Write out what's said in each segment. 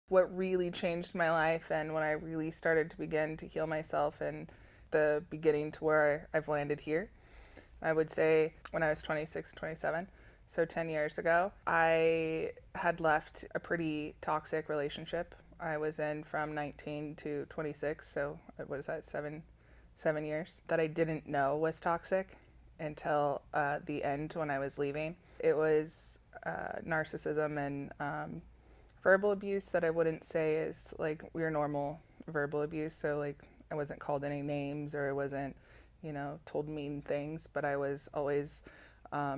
What really changed my life and when I really started to begin to heal myself and the beginning to where I've landed here, I would say when I was 26, 27, so 10 years ago, I had left a pretty toxic relationship. I was in from 19 to 26, so what is that, 7 years that I didn't know was toxic until the end when I was leaving. It was narcissism and verbal abuse that I wouldn't say is like your normal verbal abuse. So like I wasn't called any names or I wasn't, told mean things, but I was always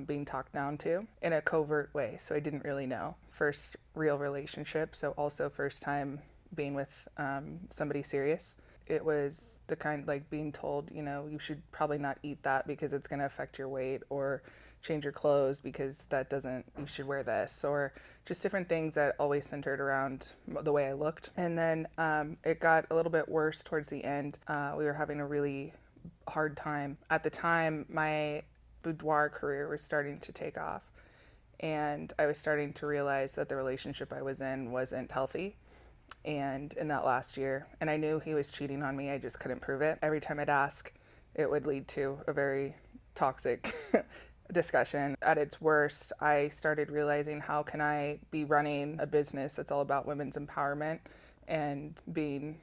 being talked down to in a covert way. So I didn't really know. First real relationship. So also first time being with somebody serious. It was the kind like being told, you should probably not eat that because it's going to affect your weight, or change your clothes because you should wear this, or just different things that always centered around the way I looked. And then it got a little bit worse towards the end. We were having a really hard time. At the time, my boudoir career was starting to take off, and I was starting to realize that the relationship I was in wasn't healthy. And in that last year, and I knew he was cheating on me, I just couldn't prove it. Every time I'd ask, it would lead to a very toxic discussion. At its worst, I started realizing, how can I be running a business that's all about women's empowerment and being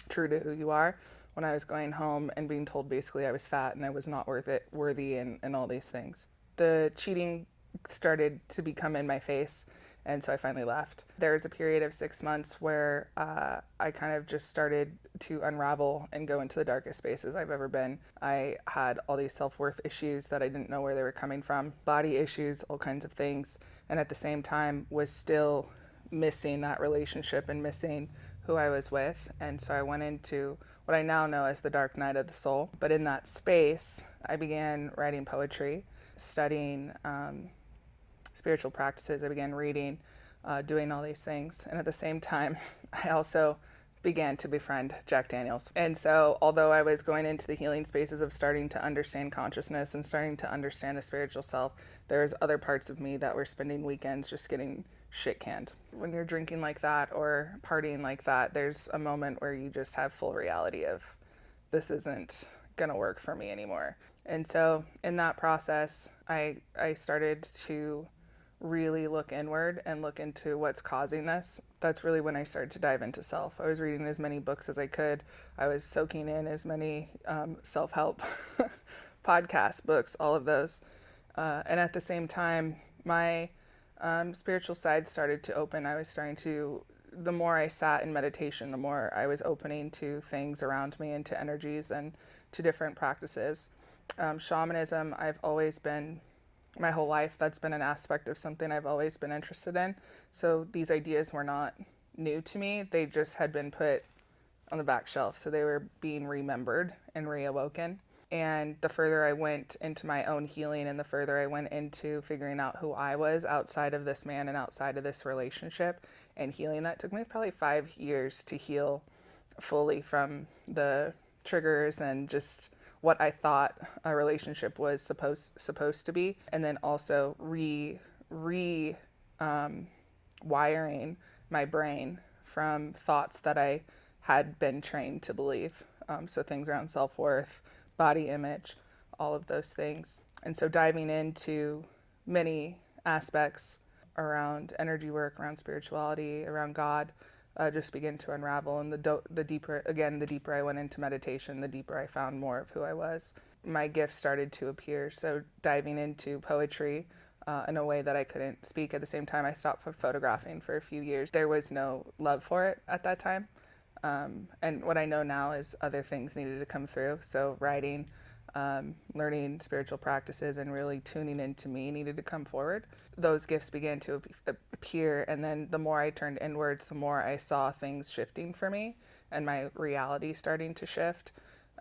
true to who you are, when I was going home and being told basically I was fat and I was not worthy and all these things. The cheating started to become in my face, and so I finally left. There was a period of 6 months where I kind of just started to unravel and go into the darkest spaces I've ever been. I had all these self-worth issues that I didn't know where they were coming from, body issues, all kinds of things, and at the same time was still missing that relationship and missing who I was with. And so I went into what I now know as the dark night of the soul. But in that space, I began writing poetry, studying spiritual practices. I began reading, doing all these things. And at the same time, I also began to befriend Jack Daniels. And so although I was going into the healing spaces of starting to understand consciousness and starting to understand the spiritual self, there's other parts of me that were spending weekends just getting shit canned. When you're drinking like that or partying like that, there's a moment where you just have full reality of, this isn't gonna work for me anymore. And so in that process, I started to really look inward and look into what's causing this. That's really when I started to dive into self. I was reading as many books as I could. I was soaking in as many self-help podcasts, books, all of those. And at the same time, my spiritual side started to open. I was starting to, the more I sat in meditation, the more I was opening to things around me and to energies and to different practices. Shamanism, I've always been, my whole life, that's been an aspect of something I've always been interested in. So these ideas were not new to me. They just had been put on the back shelf. So they were being remembered and reawoken. And the further I went into my own healing and the further I went into figuring out who I was outside of this man and outside of this relationship and healing, that took me probably 5 years to heal fully from the triggers and just what I thought a relationship was supposed to be, and then also wiring my brain from thoughts that I had been trained to believe. So things around self-worth, body image, all of those things. And so diving into many aspects around energy work, around spirituality, around God, just began to unravel. And the deeper I went into meditation, the deeper I found more of who I was. My gifts started to appear. So diving into poetry in a way that I couldn't speak. At the same time, I stopped photographing for a few years. There was no love for it at that time. And what I know now is other things needed to come through. So writing, learning spiritual practices, and really tuning into me needed to come forward. Those gifts began to appear, and then the more I turned inwards, the more I saw things shifting for me and my reality starting to shift.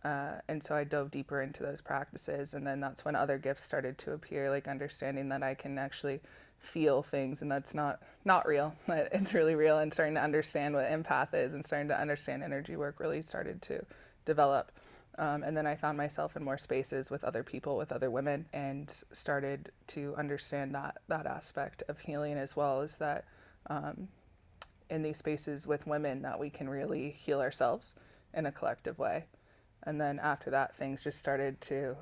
And so I dove deeper into those practices, and then that's when other gifts started to appear, like understanding that I can actually feel things, and that's not real. It's really real, and starting to understand what empath is and starting to understand energy work really started to develop. And then I found myself in more spaces with other people, with other women, and started to understand that aspect of healing, as well as that in these spaces with women that we can really heal ourselves in a collective way. And then after that, things just started to,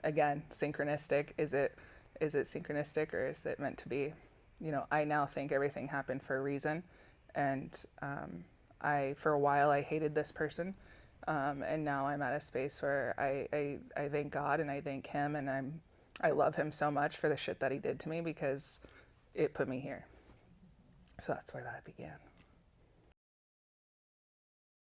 again, synchronistic. Is it synchronistic, or is it meant to be? You know, I now think everything happened for a reason. And for a while, I hated this person. And now I'm at a space where I thank God and I thank him, and I love him so much for the shit that he did to me, because it put me here. So that's where that began.